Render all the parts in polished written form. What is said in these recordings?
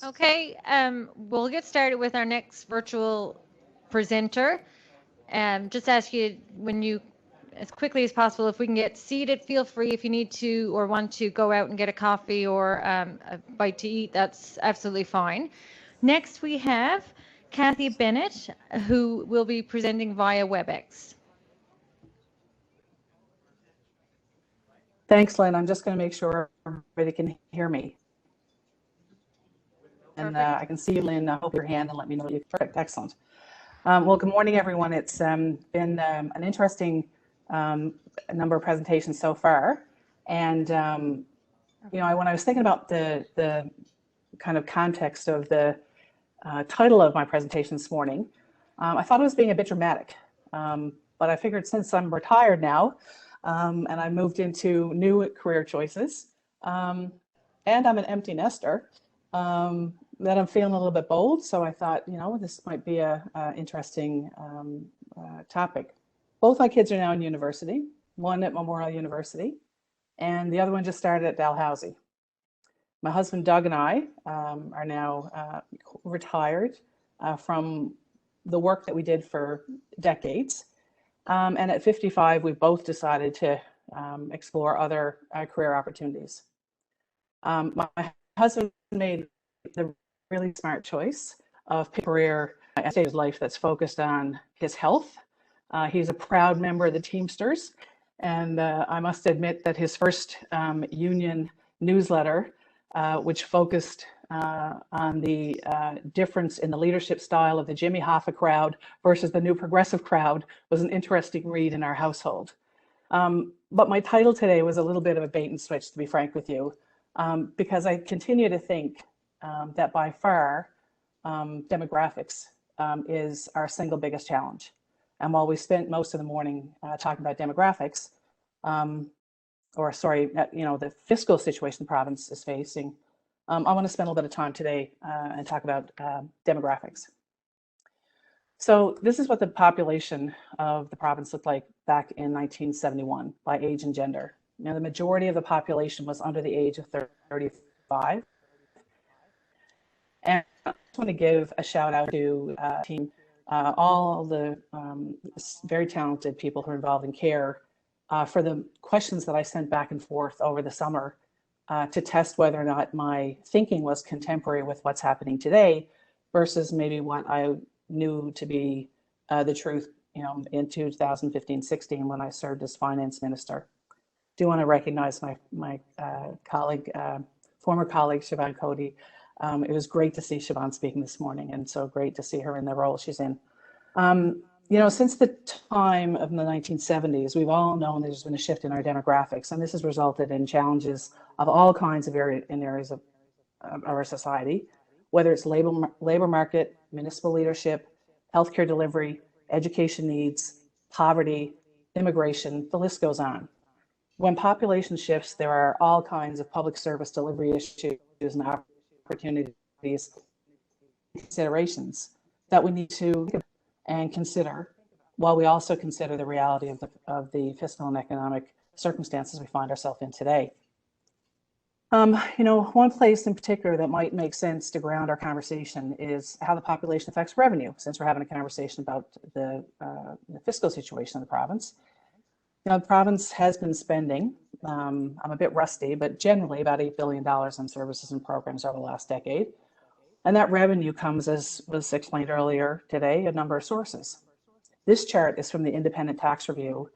Okay, we'll get started with our next virtual presenter. Just ask you when you, as quickly as possible, if we can get seated, feel free. If you need to or want to go out and get a coffee or a bite to eat, that's absolutely fine. Next, we have Cathy Bennett, who will be presenting via WebEx. Thanks, Lynn. I'm just going to make sure everybody can hear me. And I can see you, Lynn. Hold your hand and let me know you're perfect. Excellent. Well, good morning, everyone. It's been an interesting number of presentations so far. And, when I was thinking about the kind of context of the title of my presentation this morning, I thought it was being a bit dramatic. But I figured since I'm retired now and I moved into new career choices, and I'm an empty nester, that I'm feeling a little bit bold. So I thought, this might be a interesting topic. Both my kids are now in university, one at Memorial University, and the other one just started at Dalhousie. My husband, Doug, and I are now retired from the work that we did for decades. And at 55, we both decided to explore other career opportunities. My husband made the really smart choice of picking a career at a stage of life that's focused on his health. He's a proud member of the Teamsters, and I must admit that his first union newsletter, which focused on the difference in the leadership style of the Jimmy Hoffa crowd versus the New Progressive crowd, was an interesting read in our household. But my title today was a little bit of a bait and switch, to be frank with you, because I continue to think that by far demographics is our single biggest challenge. And while we spent most of the morning talking about demographics, the fiscal situation the province is facing, I want to spend a little bit of time today and talk about demographics. So this is what the population of the province looked like back in 1971 by age and gender. The majority of the population was under the age of 35. And I just want to give a shout out to team, all the very talented people who are involved in care for the questions that I sent back and forth over the summer to test whether or not my thinking was contemporary with what's happening today versus maybe what I knew to be the truth, in 2015-16 when I served as finance minister. Do want to recognize my colleague, former colleague, Siobhan Cody. It was great to see Siobhan speaking this morning, and so great to see her in the role she's in. Since the time of the 1970s, we've all known there's been a shift in our demographics, and this has resulted in challenges of all kinds of areas of our society, whether it's labor market, municipal leadership, healthcare delivery, education needs, poverty, immigration, the list goes on. When population shifts, there are all kinds of public service delivery issues and opportunities, considerations that we need to and consider, while we also consider the reality of the fiscal and economic circumstances we find ourselves in today. One place in particular that might make sense to ground our conversation is how the population affects revenue, since we're having a conversation about the fiscal situation of the province. The province has been spending, I'm a bit rusty, but generally about $8 billion on services and programs over the last decade. And that revenue comes, as was explained earlier today, a number of sources. This chart is from the Independent Tax Review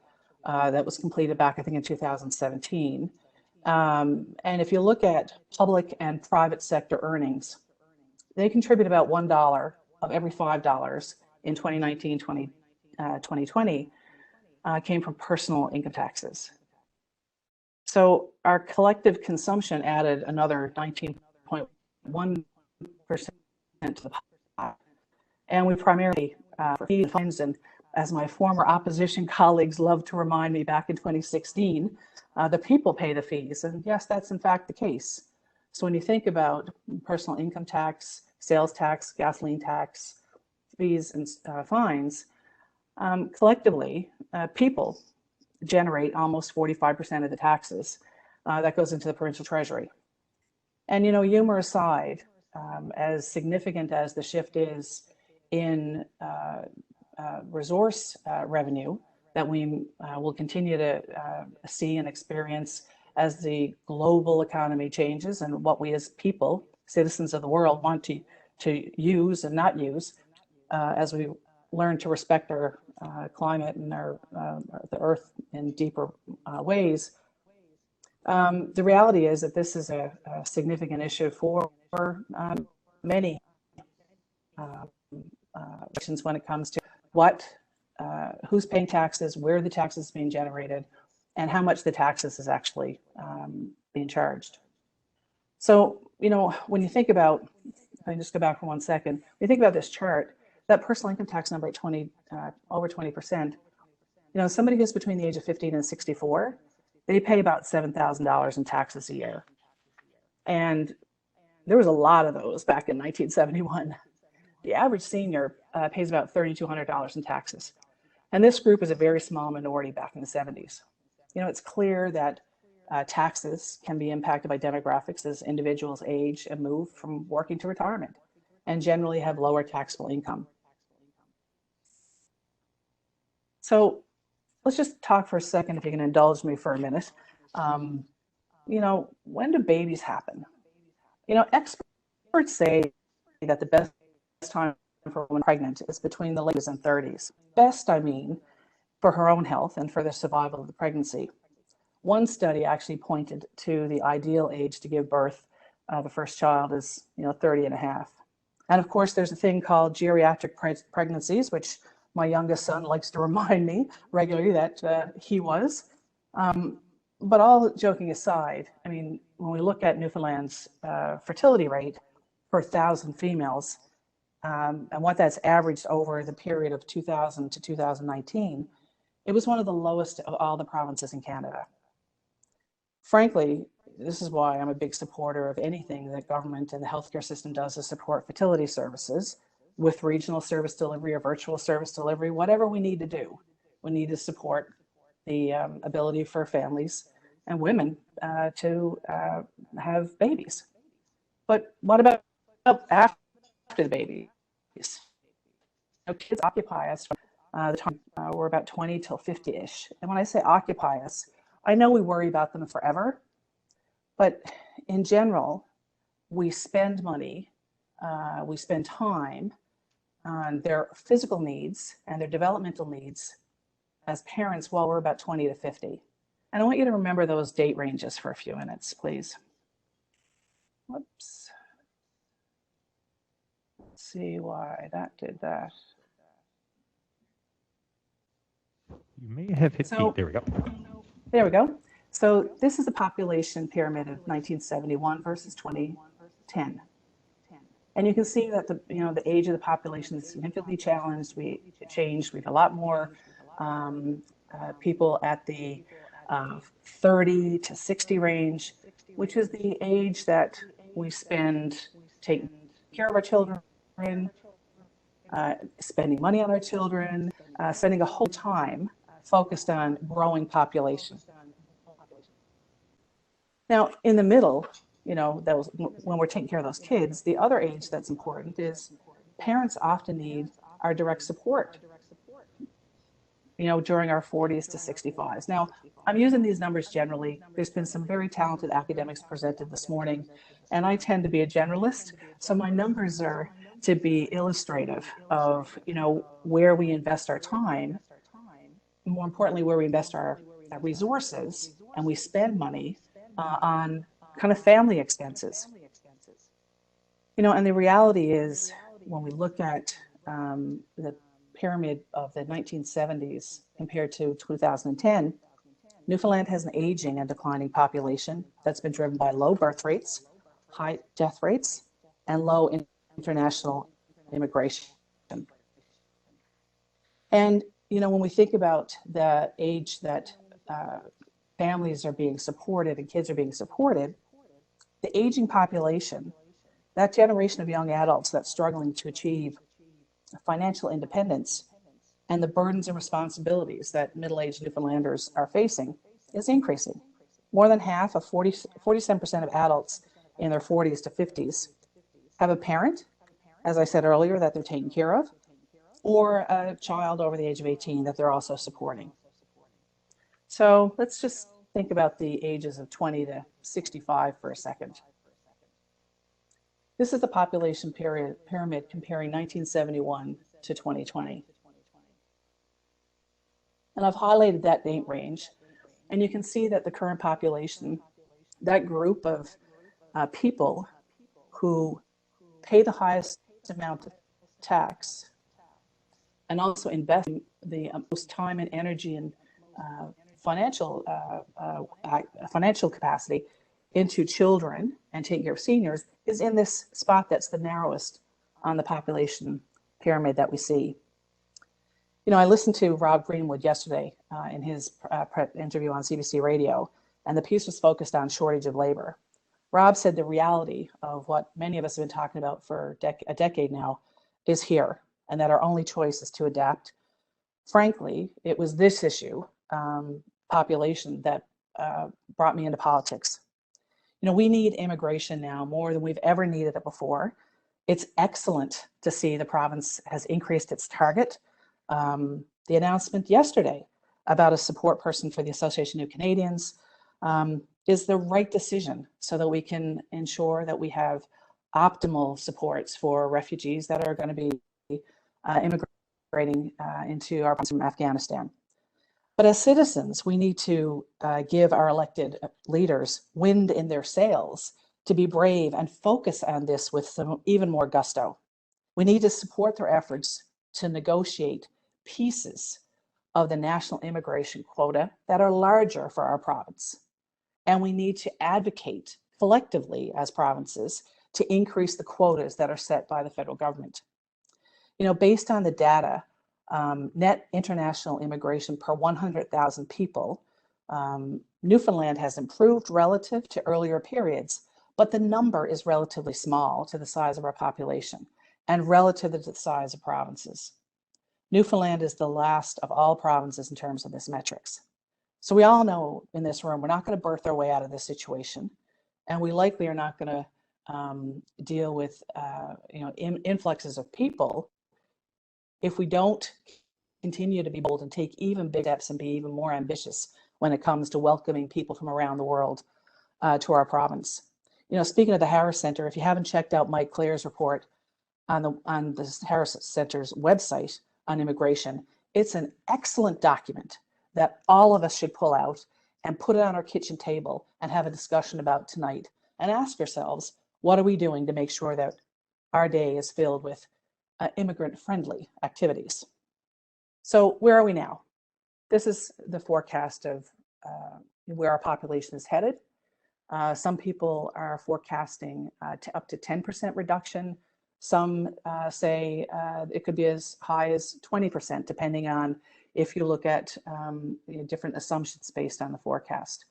that was completed back, I think, in 2017. And if you look at public and private sector earnings, they contribute about $1 of every $5 in 2019, 2020 came from personal income taxes. So our collective consumption added another 19.1% to the pot. And we primarily, for fees and fines, and as my former opposition colleagues love to remind me back in 2016, the people pay the fees. And yes, that's in fact the case. So when you think about personal income tax, sales tax, gasoline tax, fees and fines, collectively, people generate almost 45% of the taxes that goes into the provincial treasury. And humor aside, as significant as the shift is in resource revenue that we will continue to see and experience as the global economy changes, and what we as people, citizens of the world, want to use and not use as we learn to respect our climate and our the earth in deeper ways. The reality is that this is a significant issue for many nations when it comes to who's paying taxes, where the taxes are being generated, and how much the taxes is actually being charged. So, when you think about, if I just go back for 1 second, when you think about this chart, that personal income tax number at over 20%, somebody who's between the age of 15 and 64, they pay about $7,000 in taxes a year. And there was a lot of those back in 1971. The average senior pays about $3,200 in taxes. And this group is a very small minority back in the 70s. It's clear that taxes can be impacted by demographics as individuals age and move from working to retirement, and generally have lower taxable income. So let's just talk for a second, if you can indulge me for a minute. When do babies happen? Experts say that the best time for a woman pregnant is between the late 20s and 30s. Best, I mean, for her own health and for the survival of the pregnancy. One study actually pointed to the ideal age to give birth, the first child is 30 and a half. And of course, there's a thing called geriatric pregnancies, which my youngest son likes to remind me regularly that he was. But all joking aside, when we look at Newfoundland's fertility rate per 1,000 females, and what that's averaged over the period of 2000 to 2019, it was one of the lowest of all the provinces in Canada. Frankly, this is why I'm a big supporter of anything that government and the healthcare system does to support fertility services, with regional service delivery or virtual service delivery, whatever we need to do. We need to support the ability for families and women to have babies. But what about after the babies? Kids occupy us from the time we're about 20 till 50-ish. And when I say occupy us, I know we worry about them forever, but in general, we spend money, we spend time on their physical needs and their developmental needs as parents while we're about 20 to 50. And I want you to remember those date ranges for a few minutes, please. Whoops. Let's see why that did that. You may have hit the, there we go. There we go. So this is the population pyramid of 1971 versus 2010. And you can see that the age of the population is significantly changed. We have a lot more people at the 30 to 60 range, which is the age that we spend taking care of our children, spending money on our children, spending a whole time focused on growing population. Now, in the middle, when we're taking care of those kids, the other age that's important is parents often need our direct support, during our 40s to 65s. Now, I'm using these numbers generally. There's been some very talented academics presented this morning, and I tend to be a generalist. So my numbers are to be illustrative of, where we invest our time, more importantly, where we invest our resources, and we spend money on kind of family expenses. And the reality is, when we look at the pyramid of the 1970s compared to 2010, Newfoundland has an aging and declining population that's been driven by low birth rates, high death rates, and low international immigration. And, when we think about the age that families are being supported and kids are being supported, the aging population, that generation of young adults that's struggling to achieve financial independence and the burdens and responsibilities that middle-aged Newfoundlanders are facing is increasing. More than half of 47% of adults in their 40s to 50s have a parent, as I said earlier, that they're taking care of, or a child over the age of 18 that they're also supporting. So let's just think about the ages of 20 to 65 for a second. This is the population pyramid comparing 1971 to 2020. And I've highlighted that date range, and you can see that the current population, that group of people who pay the highest amount of tax and also invest the most time and energy and financial capacity into children and taking care of seniors, is in this spot that's the narrowest on the population pyramid that we see. You know, I listened to Rob Greenwood yesterday in his interview on CBC Radio, and the piece was focused on shortage of labor. Rob said the reality of what many of us have been talking about for a decade now is here, and that our only choice is to adapt. Frankly, it was this issue, population, that brought me into politics. You know, we need immigration now more than we've ever needed it before. It's excellent to see the province has increased its target. The announcement yesterday about a support person for the Association of Canadians is the right decision so that we can ensure that we have optimal supports for refugees that are going to be immigrating into our province from Afghanistan. But as citizens, we need to give our elected leaders wind in their sails to be brave and focus on this with some even more gusto. We need to support their efforts to negotiate pieces of the national immigration quota that are larger for our province. And we need to advocate collectively as provinces to increase the quotas that are set by the federal government. You know, based on the data, net international immigration per 100,000 people, Newfoundland has improved relative to earlier periods, but the number is relatively small to the size of our population and relative to the size of provinces. Newfoundland is the last of all provinces in terms of this metrics. So we all know in this room, we're not going to birth our way out of this situation, and we likely are not going to deal with influxes of people if we don't continue to be bold and take even big steps and be even more ambitious when it comes to welcoming people from around the world to our province. You know, speaking of the Harris Centre, if you haven't checked out Mike Clare's report on the Harris Centre's website on immigration, it's an excellent document that all of us should pull out and put it on our kitchen table and have a discussion about tonight, and ask ourselves, what are we doing to make sure that our day is filled with immigrant-friendly activities? So where are we now? This is the forecast of where our population is headed. Some people are forecasting up to 10% reduction. Some say it could be as high as 20%, depending on if you look at different assumptions based on the forecast.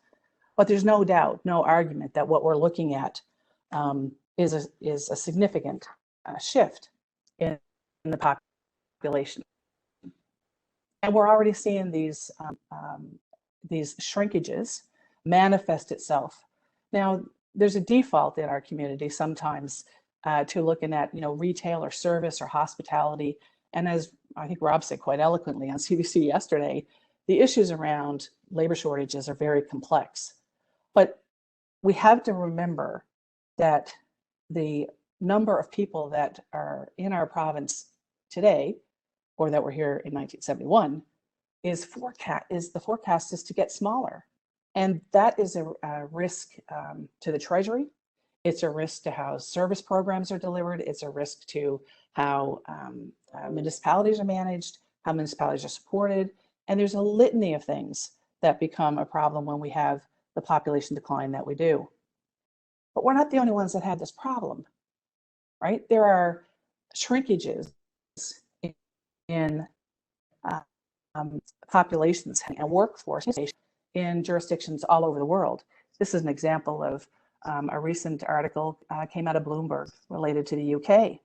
But there's no doubt, no argument that what we're looking at is a significant shift in the population. And we're already seeing these shrinkages manifest itself. Now, there's a default in our community sometimes to looking at, retail or service or hospitality. And as I think Rob said quite eloquently on CBC yesterday, the issues around labor shortages are very complex. But we have to remember that the number of people that are in our province today, or that were here in 1971, the forecast is to get smaller. And that is a risk to the Treasury. It's a risk to how service programs are delivered. It's a risk to how municipalities are managed, how municipalities are supported. And there's a litany of things that become a problem when we have the population decline that we do. But we're not the only ones that have this problem, right? There are shrinkages in populations and workforce in jurisdictions all over the world. This is an example of a recent article came out of Bloomberg related to the UK.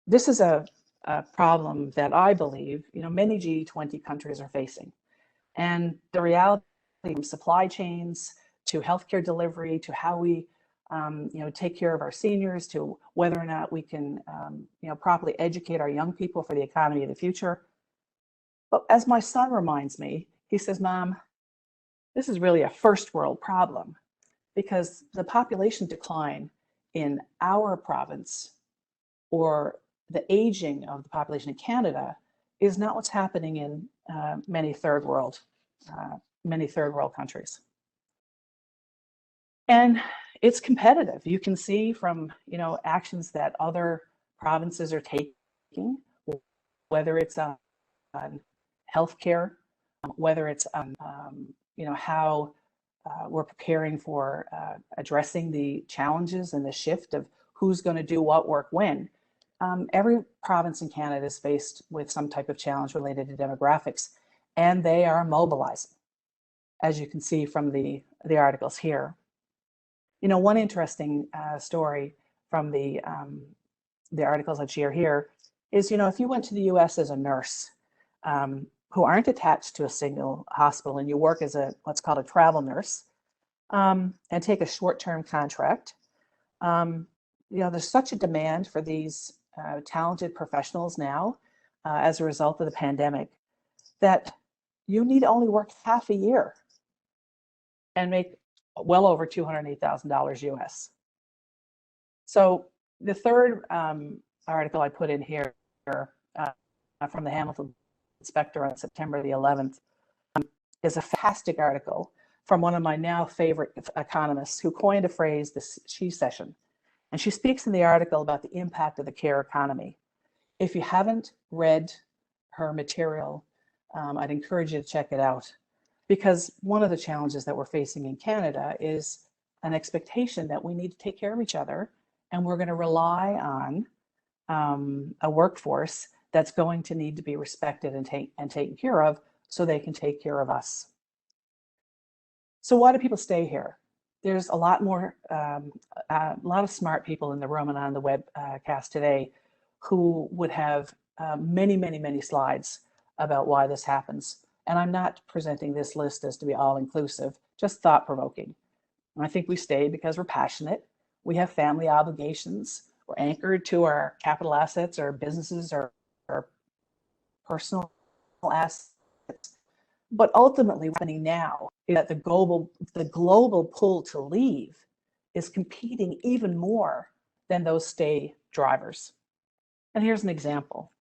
This is a problem that I believe, many G20 countries are facing. And the reality from supply chains to healthcare delivery to how we take care of our seniors, to whether or not we can, properly educate our young people for the economy of the future. But as my son reminds me, he says, Mom, this is really a first world problem, because the population decline in our province, or the aging of the population in Canada, is not what's happening in many third world countries. And it's competitive. You can see from actions that other provinces are taking, whether it's on healthcare, whether it's on how we're preparing for addressing the challenges and the shift of who's going to do what work when. Every province in Canada is faced with some type of challenge related to demographics, and they are mobilizing, as you can see from the articles here. One interesting story from the articles I share here is, if you went to the US as a nurse, who aren't attached to a single hospital, and you work as what's called a travel nurse, and take a short-term contract, there's such a demand for these talented professionals now as a result of the pandemic, that you need only work half a year and make well over $208,000 US. So the third article I put in here from the Hamilton Inspector on September the 11th is a fantastic article from one of my now favorite economists, who coined a phrase, the she session. And she speaks in the article about the impact of the care economy. If you haven't read her material, I'd encourage you to check it out, because one of the challenges that we're facing in Canada is an expectation that we need to take care of each other, and we're going to rely on a workforce that's going to need to be respected and taken care of, so they can take care of us. So why do people stay here? There's a lot of smart people in the room and on the webcast today who would have many, many, many slides about why this happens. And I'm not presenting this list as to be all-inclusive, just thought-provoking. And I think we stay because we're passionate. We have family obligations. We're anchored to our capital assets, our businesses, our personal assets. But ultimately, what's happening now is that the global pull to leave is competing even more than those stay drivers. And here's an example.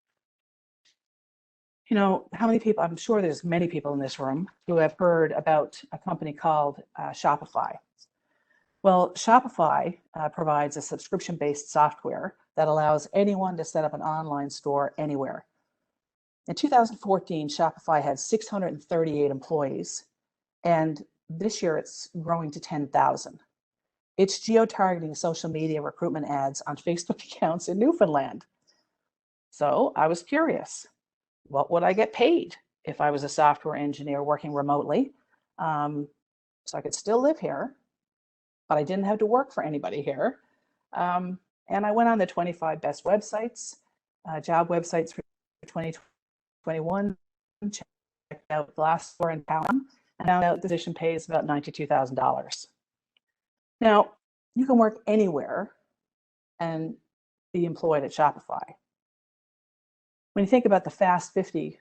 How many people, I'm sure there's many people in this room who have heard about a company called Shopify. Well, Shopify provides a subscription-based software that allows anyone to set up an online store anywhere. In 2014, Shopify had 638 employees, and this year it's growing to 10,000. It's geo-targeting social media recruitment ads on Facebook accounts in Newfoundland. So I was curious, what would I get paid if I was a software engineer working remotely? So I could still live here, but I didn't have to work for anybody here. And I went on the 25 best websites, job websites for 2021, checked out Glassdoor and Talent, and found out the position pays about $92,000. Now, you can work anywhere and be employed at Shopify. When you think about the Fast 50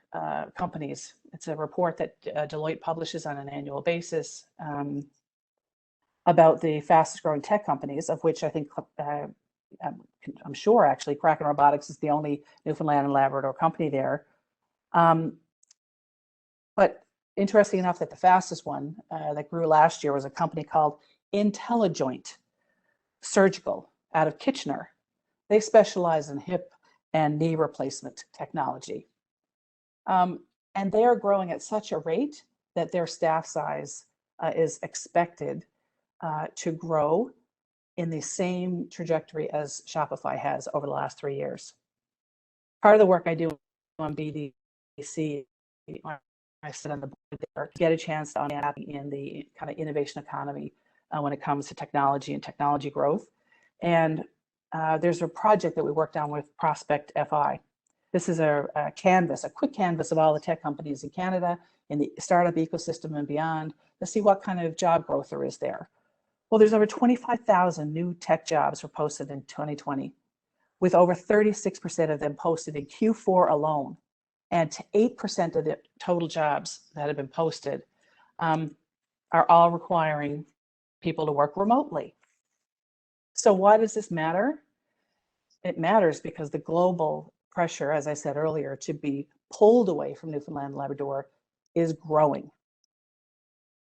companies, it's a report that Deloitte publishes on an annual basis about the fastest growing tech companies, of which I think, I'm sure actually Kraken Robotics is the only Newfoundland and Labrador company there. But interesting enough that the fastest one that grew last year was a company called IntelliJoint Surgical out of Kitchener. They specialize in hip and knee replacement technology. And they are growing at such a rate that their staff size is expected to grow in the same trajectory as Shopify has over the last 3 years. Part of the work I do on BDC, I sit on the board there, get a chance to understand in the kind of innovation economy when it comes to technology and technology growth. And there's a project that we worked on with Prospect FI. This is a quick canvas of all the tech companies in Canada, in the startup ecosystem and beyond, to see what kind of job growth there is there. Well, there's over 25,000 new tech jobs were posted in 2020, with over 36% of them posted in Q4 alone. And 8% of the total jobs that have been posted are all requiring people to work remotely. So why does this matter? It matters because the global pressure, as I said earlier, to be pulled away from Newfoundland and Labrador is growing.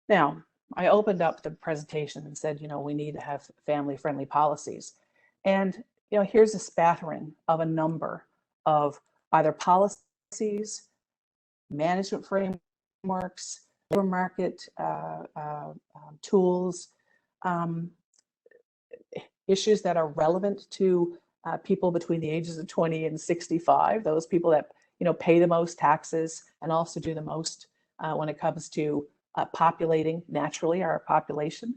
Now, I opened up the presentation and said, we need to have family-friendly policies. And, here's a spattering of a number of either policies, management frameworks, labor market tools, issues that are relevant to people between the ages of 20 and 65, those people that pay the most taxes and also do the most when it comes to populating naturally our population.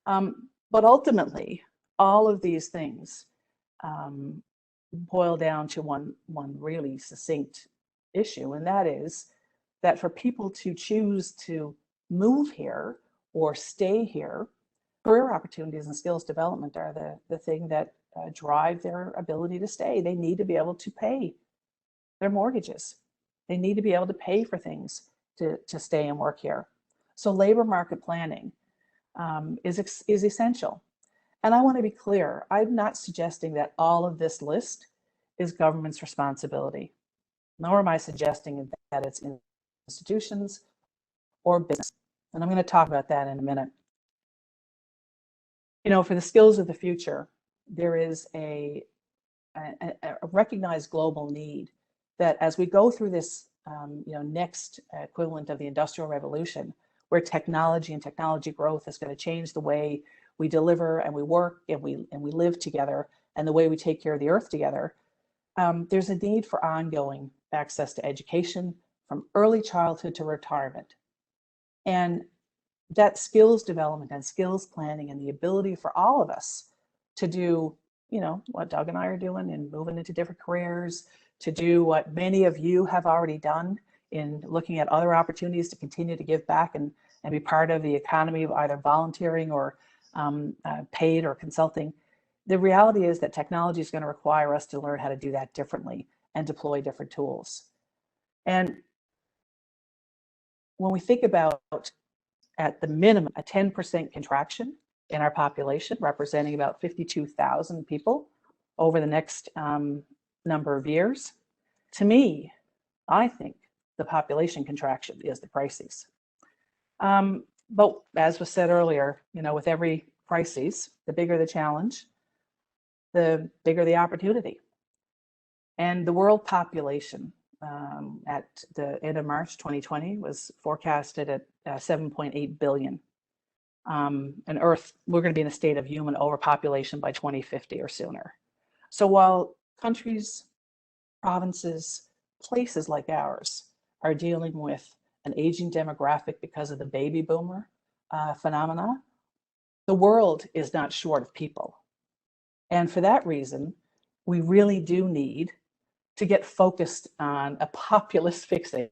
But ultimately, all of these things boil down to one really succinct issue, and that is that for people to choose to move here or stay here, career opportunities and skills development are the thing that drive their ability to stay. They need to be able to pay their mortgages. They need to be able to pay for things to stay and work here. So labor market planning is essential. And I want to be clear, I'm not suggesting that all of this list is government's responsibility, nor am I suggesting that it's institutions or business. And I'm going to talk about that in a minute. For the skills of the future, there is a recognized global need that as we go through this next equivalent of the Industrial Revolution, where technology and technology growth is going to change the way we deliver and we work and we live together and the way we take care of the earth together, there's a need for ongoing access to education from early childhood to retirement. And that skills development and skills planning and the ability for all of us to do, what Doug and I are doing and moving into different careers, to do what many of you have already done in looking at other opportunities to continue to give back and be part of the economy of either volunteering or paid or consulting. The reality is that technology is going to require us to learn how to do that differently and deploy different tools. And when we think about, at the minimum, a 10% contraction in our population, representing about 52,000 people over the next number of years, to me, I think the population contraction is the crisis. But as was said earlier, with every crisis, the bigger the challenge, the bigger the opportunity. And the world population at the end of March 2020 was forecasted at 7.8 billion. And Earth, we're going to be in a state of human overpopulation by 2050 or sooner. So while countries, provinces, places like ours are dealing with an aging demographic because of the baby boomer phenomena, the world is not short of people. And for that reason, we really do need to get focused on a populist fixation.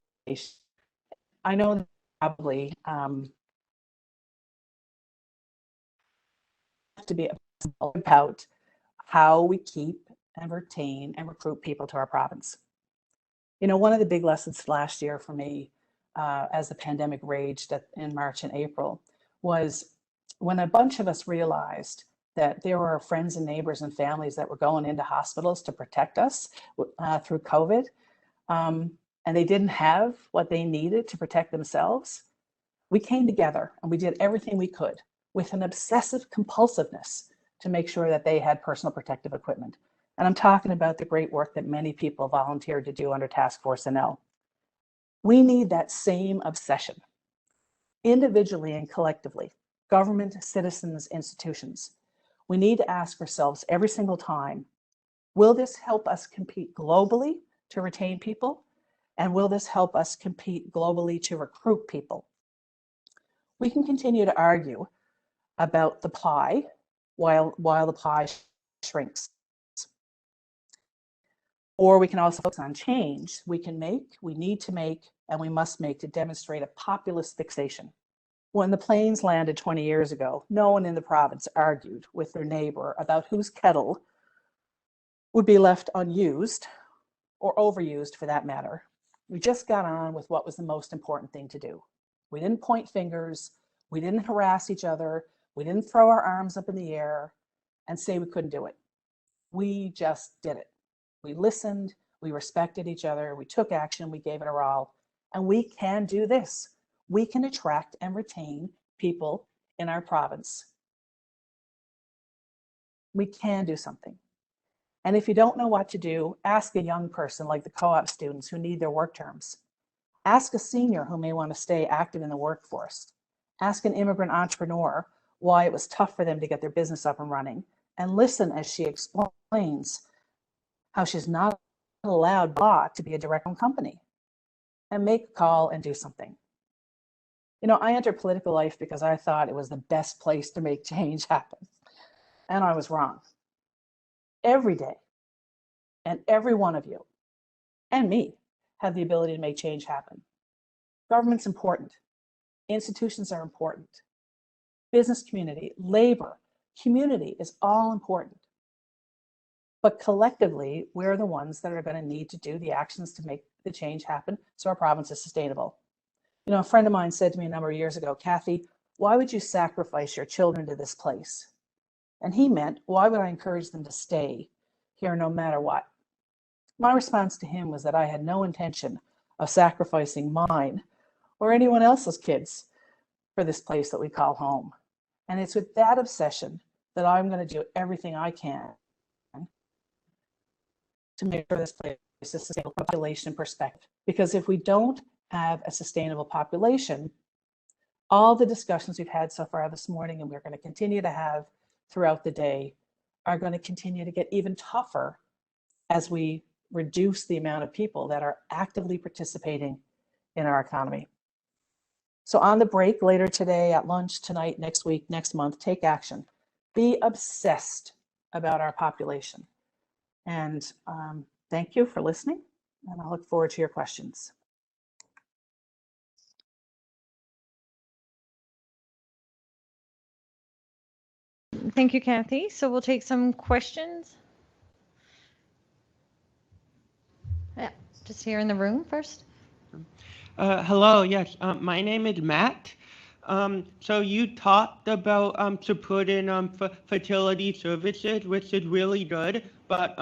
I know probably have to be about how we keep and retain and recruit people to our province. One of the big lessons last year for me as the pandemic raged in March and April was when a bunch of us realized that there were friends and neighbors and families that were going into hospitals to protect us through COVID, and they didn't have what they needed to protect themselves. We came together and we did everything we could with an obsessive compulsiveness to make sure that they had personal protective equipment. And I'm talking about the great work that many people volunteered to do under Task Force NL. We need that same obsession, individually and collectively, government, citizens, institutions. We need to ask ourselves every single time, will this help us compete globally to retain people? And will this help us compete globally to recruit people? We can continue to argue about the pie while the pie shrinks. Or we can also focus on change we can make, we need to make, and we must make to demonstrate a populist fixation. When the planes landed 20 years ago, no one in the province argued with their neighbor about whose kettle would be left unused or overused for that matter. We just got on with what was the most important thing to do. We didn't point fingers. We didn't harass each other. We didn't throw our arms up in the air and say we couldn't do it. We just did it. We listened. We respected each other. We took action. We gave it our all. And we can do this. We can attract and retain people in our province. We can do something. And if you don't know what to do, ask a young person like the co-op students who need their work terms. Ask a senior who may want to stay active in the workforce. Ask an immigrant entrepreneur why it was tough for them to get their business up and running. And listen as she explains how she's not allowed to be a direct-owned company. And make a call and do something. You know, I entered political life because I thought it was the best place to make change happen. And I was wrong. Every day, and every one of you, and me, have the ability to make change happen. Government's important. Institutions are important. Business community, labor, community is all important. But collectively, we're the ones that are going to need to do the actions to make the change happen so our province is sustainable. You know, a friend of mine said to me a number of years ago, Cathy, why would you sacrifice your children to this place? And he meant, why would I encourage them to stay here no matter what? My response to him was that I had no intention of sacrificing mine or anyone else's kids for this place that we call home. And it's with that obsession that I'm going to do everything I can to make sure this place is a sustainable population perspective. Because if we don't have a sustainable population, all the discussions we've had so far this morning and we're going to continue to have throughout the day are going to continue to get even tougher as we reduce the amount of people that are actively participating in our economy. So on the break later today, at lunch, tonight, next week, next month, take action. Be obsessed about our population. And thank you for listening, and I look forward to your questions. Thank you, Cathy. So we'll take some questions. Yeah, just here in the room first. Hello, yes, my name is Matt. So you talked about supporting fertility services, which is really good, but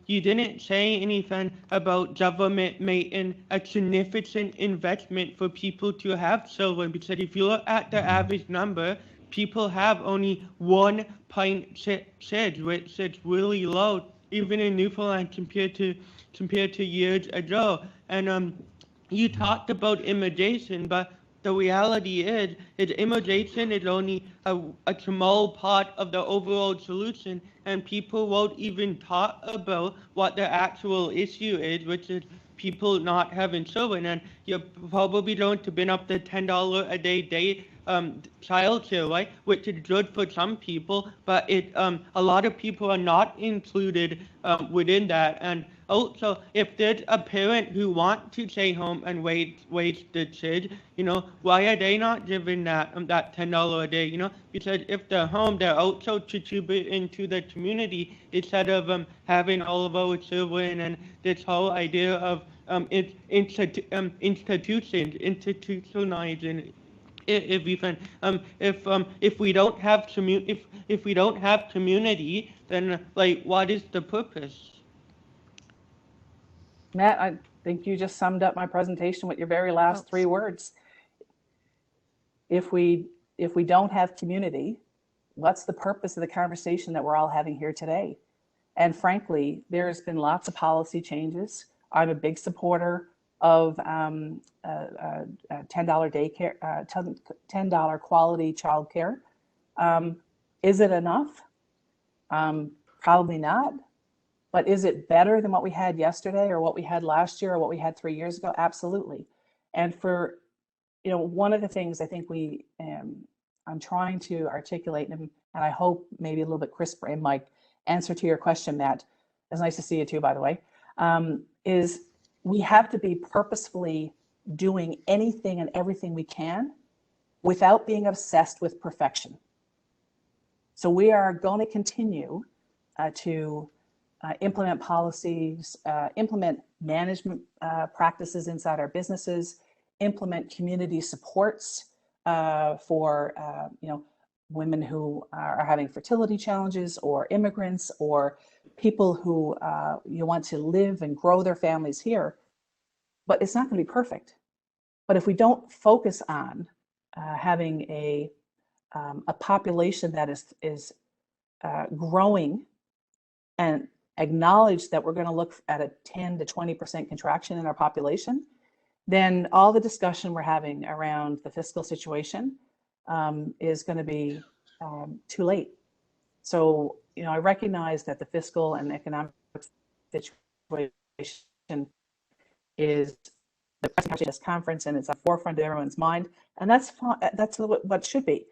you didn't say anything about government making a significant investment for people to have children, because if you look at the average number, people have only 1.6 kids, which is really low, even in Newfoundland compared to years ago. And you talked about immigration, but the reality is immigration is only a small part of the overall solution, and people won't even talk about what the actual issue is, which is people not having children. And you're probably going to bring up the $10 a day childcare, right? Which is good for some people, but a lot of people are not included within that. And also, if there's a parent who wants to stay home and raise the kid, you know, why are they not given that $10 a day? You know, because if they're home, they're also contributing to the community instead of having all of our children and this whole idea of institutionalizing everything. If we don't have community, then like what is the purpose? Matt, I think you just summed up my presentation with your very last 3 words. If we don't have community, what's the purpose of the conversation that we're all having here today? And frankly, there's been lots of policy changes. I'm a big supporter of $10 daycare, $10 quality childcare. Is it enough? Probably not. But is it better than what we had yesterday or what we had last year or what we had 3 years ago? Absolutely. And for, you know, one of the things I think I'm trying to articulate, and I hope maybe a little bit crisper in my answer to your question, Matt, it's nice to see you too, by the way, is we have to be purposefully doing anything and everything we can without being obsessed with perfection. So we are going to continue to implement policies, implement management practices inside our businesses, implement community supports for women who are having fertility challenges, or immigrants, or people who you want to live and grow their families here. But it's not going to be perfect. But if we don't focus on having a population that is growing, and acknowledge that we're going to look at a 10 to 20% contraction in our population, then all the discussion we're having around the fiscal situation is going to be too late. So, I recognize that the fiscal and economic situation is the presentation of this conference, and it's at the forefront of everyone's mind, and that's what it should be.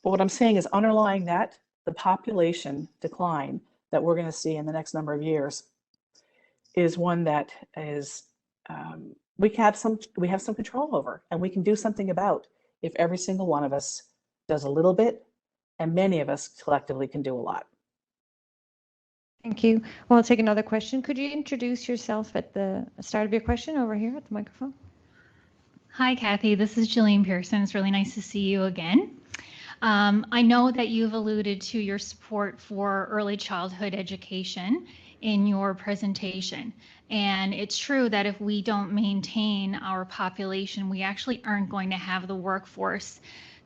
But what I'm saying is, underlying that, the population decline that we're going to see in the next number of years is one that is we have some control over, and we can do something about if every single one of us does a little bit, and many of us collectively can do a lot. Thank you. Well, I'll take another question. Could you introduce yourself at the start of your question over here at the microphone? Hi, Cathy. This is Jillian Pearson. It's really nice to see you again. I know that you've alluded to your support for early childhood education in your presentation. And it's true that if we don't maintain our population, we actually aren't going to have the workforce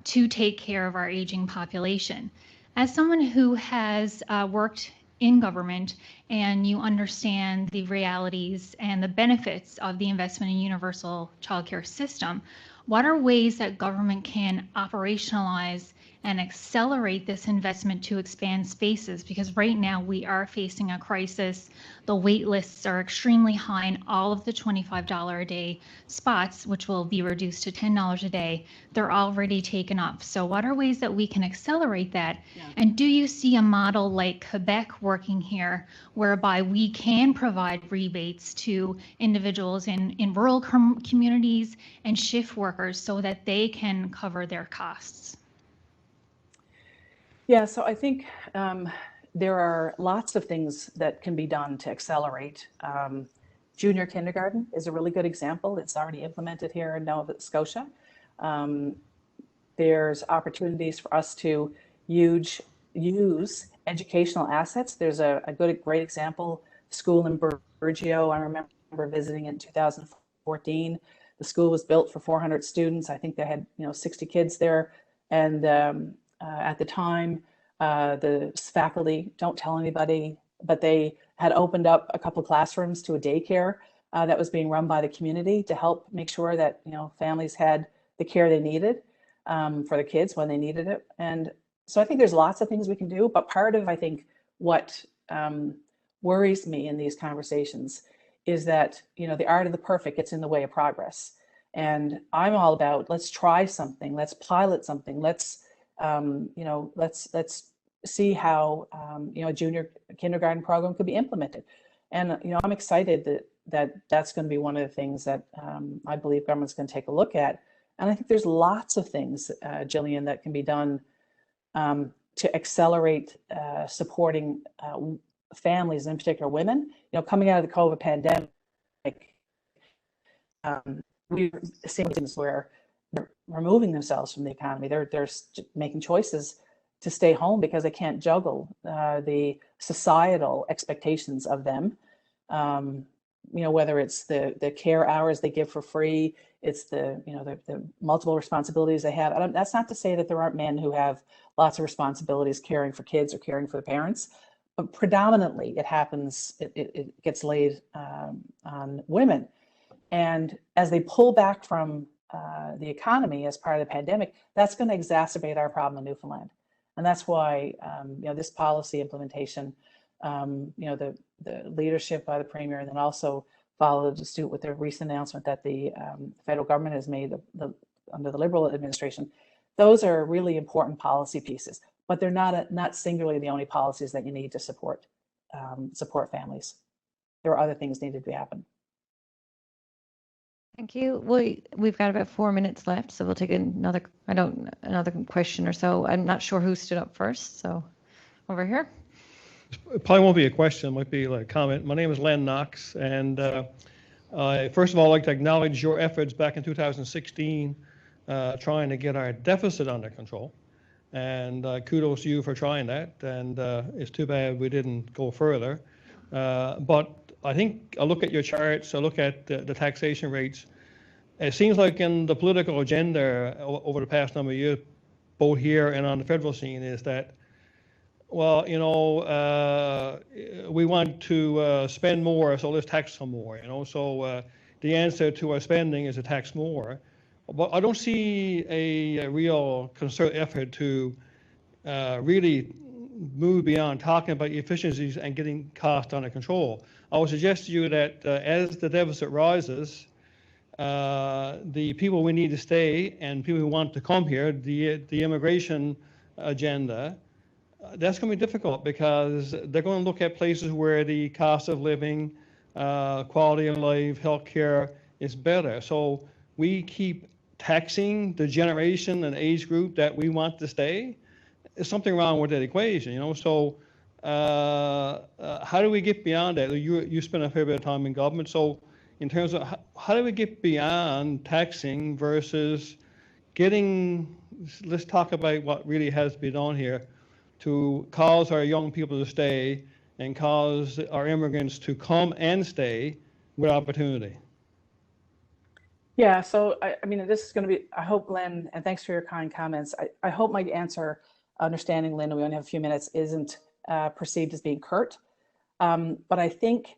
to take care of our aging population. As someone who has worked in government, and you understand the realities and the benefits of the investment in universal childcare system, what are ways that government can operationalize and accelerate this investment to expand spaces? Because right now we are facing a crisis. The wait lists are extremely high in all of the $25 a day spots, which will be reduced to $10 a day. They're already taken up. So what are ways that we can accelerate that? Yeah. And do you see a model like Quebec working here, whereby we can provide rebates to individuals in rural communities and shift workers so that they can cover their costs? Yeah, so I think there are lots of things that can be done to accelerate. Junior kindergarten is a really good example. It's already implemented here in Nova Scotia. There's opportunities for us to use educational assets. There's a great example, school in Burgeo. I remember visiting it in 2014. The school was built for 400 students. I think they had 60 kids there, and at the time, the faculty, don't tell anybody, but they had opened up a couple of classrooms to a daycare that was being run by the community to help make sure that families had the care they needed for the kids when they needed it. And so I think there's lots of things we can do, but part of, I think, what worries me in these conversations is that the art of the perfect gets in the way of progress. And I'm all about, let's try something, let's pilot something, let's see how a junior kindergarten program could be implemented. And I'm excited that's going to be one of the things that I believe government's going to take a look at. And I think there's lots of things, Jillian, that can be done to accelerate supporting families, in particular women. Coming out of the COVID pandemic, we're seeing things where they're removing themselves from the economy. They're making choices to stay home because they can't juggle the societal expectations of them. Whether it's the care hours they give for free, it's the multiple responsibilities they have. That's not to say that there aren't men who have lots of responsibilities caring for kids or caring for the parents, but predominantly it happens, it gets laid on women. And as they pull back from the economy as part of the pandemic, that's going to exacerbate our problem in Newfoundland. And that's why this policy implementation, the leadership by the Premier, and then also followed suit with the recent announcement that the federal government has made under the Liberal administration. Those are really important policy pieces, but they're not singularly the only policies that you need to support families. There are other things needed to happen. Thank you. We've got about 4 minutes left, so we'll take another question or so. I'm not sure who stood up first, so over here. It probably won't be a question, it might be like a comment. My name is Len Knox, and first of all, I'd like to acknowledge your efforts back in 2016 trying to get our deficit under control. And kudos to you for trying that, and it's too bad we didn't go further. But I think I look at your charts, I look at the taxation rates. It seems like in the political agenda over the past number of years, both here and on the federal scene, is that, well, you know, we want to spend more, so let's tax some more, you know. So the answer to our spending is to tax more. But I don't see a real concerted effort to really move beyond talking about efficiencies and getting costs under control. I would suggest to you that as the deficit rises, the people we need to stay and people who want to come here, the immigration agenda, that's going to be difficult because they're going to look at places where the cost of living, quality of life, healthcare is better. So we keep taxing the generation and age group that we want to stay. There's something wrong with that equation, you know. So how do we get beyond that? You spend a fair bit of time in government, so in terms of how do we get beyond taxing versus getting, let's talk about what really has to be done here to cause our young people to stay and cause our immigrants to come and stay with opportunity. Yeah, so I mean, this is going to be, I hope, Lynn, and thanks for your kind comments. I hope my answer, understanding, Lynn, we only have a few minutes, isn't perceived as being curt. But I think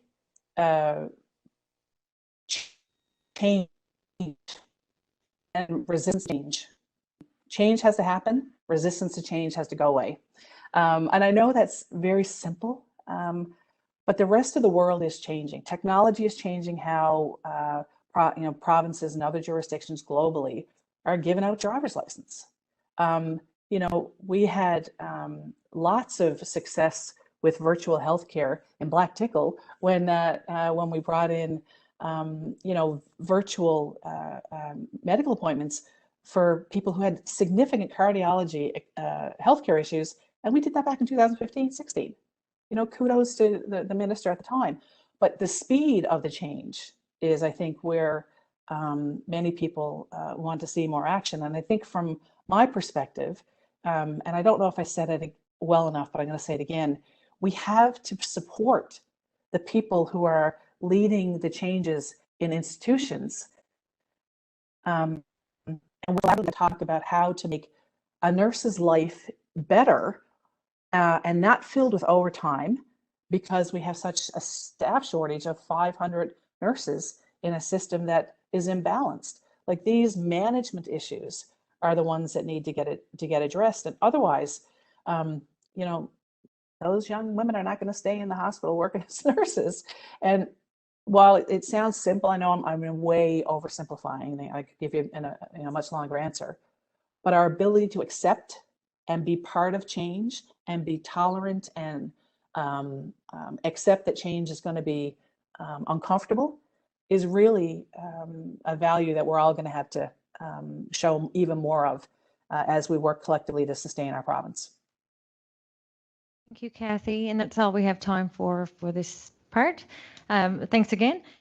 change and resistance change has to happen. Resistance to change has to go away. And I know that's very simple, but the rest of the world is changing. Technology is changing how provinces and other jurisdictions globally are giving out driver's license. You know, we had lots of success with virtual healthcare in Black Tickle when we brought in you know, virtual medical appointments for people who had significant cardiology healthcare issues, and we did that back in 2015-16. You know, kudos to the minister at the time. But the speed of the change is, I think, where many people want to see more action. And I think from my perspective, and I don't know if I said it well enough, but I'm going to say it again, we have to support the people who are leading the changes in institutions. And we're allowed to talk about how to make a nurse's life better and not filled with overtime, because we have such a staff shortage of 500 nurses in a system that is imbalanced. Like, these management issues are the ones that need to get addressed. And otherwise, you know, those young women are not going to stay in the hospital working as nurses. And while it sounds simple, I know I'm way oversimplifying. I could give you a much longer answer, but our ability to accept and be part of change and be tolerant and accept that change is going to be uncomfortable is really a value that we're all going to have to show even more of as we work collectively to sustain our province. Thank you, Cathy. And that's all we have time for this part. Thanks again.